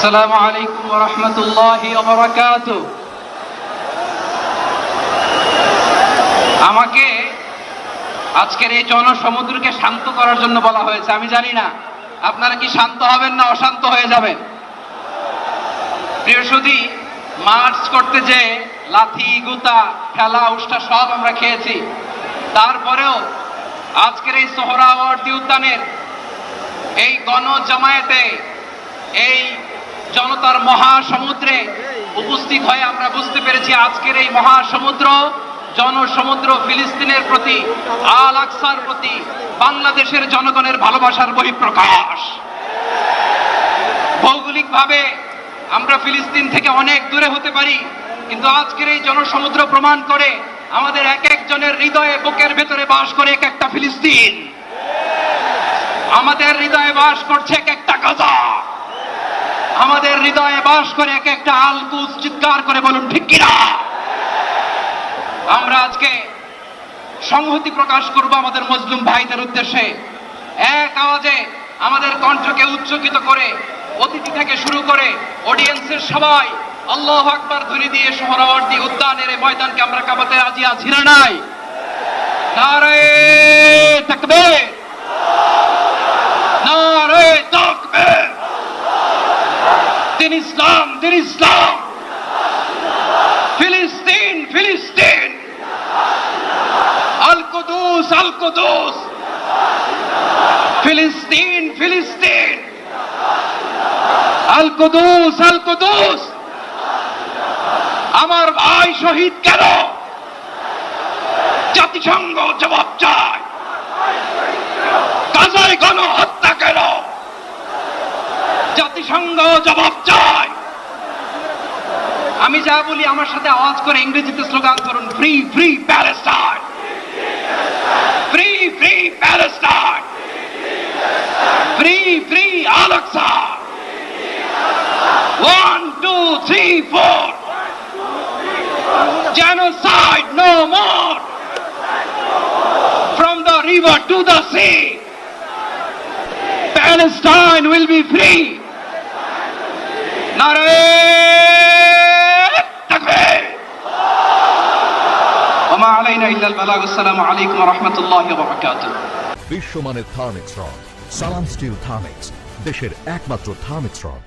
আসসালামু আলাইকুম ওয়া রাহমাতুল্লাহি ওয়া বারাকাতুহু। আমাকে আজকের এই জনসমুদ্রকে শান্ত করার জন্য বলা হয়েছে। আমি জানি না আপনারা কি শান্ত হবেন না অশান্ত হয়ে যাবেন। প্রিয় সুধী, মার্চ করতে যে লাথি গুতা ঠেলা উষ্টা সব আমরা খেয়েছি, তারপরেও আজকের এই সোহরাওয়ার্দী উদ্যানের এই গণজামায়াতে এই জনতার মহাসমুদ্রে উপস্থিত হয়ে আমরা বুঝতে পেরেছি আজকের এই মহাসমুদ্র জনসমুদ্র ফিলিস্তিনের প্রতি, আল আকসার প্রতি বাংলাদেশের জনগণের ভালোবাসার বহিঃপ্রকাশ। ভৌগোলিকভাবে আমরা ফিলিস্তিন থেকে অনেক দূরে হতে পারি, কিন্তু আজকের এই জনসমুদ্র প্রমাণ করে আমাদের এক একজনের হৃদয়ে বুকের ভেতরে বাস করে এক একটা ফিলিস্তিন। আমাদের হৃদয়ে বাস করছে এক একটা গাজা, আমাদের হৃদয়ে বাস করে এক একটা আল কুদস। চিৎকার করে বলুন ঠিক কিনা। আমরা আজকে সংহতি প্রকাশ করব আমাদের মুসলিম ভাইদের উদ্দেশ্যে। এক আওয়াজে আমাদের কণ্ঠকে উচ্চকিত করে অতিথি থেকে শুরু করে অডিয়েন্সের সবাই আল্লাহু আকবার ধ্বনি দিয়ে সোহরাওয়ার্দী উদ্যানের এই ময়দানকে আমরা কাঁপাতে রাজি আছি না নাই? নারে তাকবীর, নারে তাকবীর। দিন ইসলাম, দিন ইসলাম। ফিলিস্তিন, ফিলিস্তিন। আল কুদুস, আল কুদুস। ফিলিস্তিন, ফিলিস্তিন। আল কুদুস, আল কুদুস। আমার ভাই শহীদ কেন? জাতিসংঘ জবাব চায়। গাজায় গণহত্যা কেন? জাতিসংঘ জবাব চায়। আমি যা বলি আমার সাথে আওয়াজ করে ইংরেজিতে স্লোগান করুন, free free Palestine, free free Palestine, free free Al Aqsa. 1 2 3 4, genocide no more, from the river to the sea, Palestine will be free. Nare takbir, wa ma alayna illa al-balagh. Assalamu alaykum wa rahmatullahi wa barakatuh. বিশ্বমানের Thermex rod সালাম still Thermex, দেশের একমাত্র Thermex rod.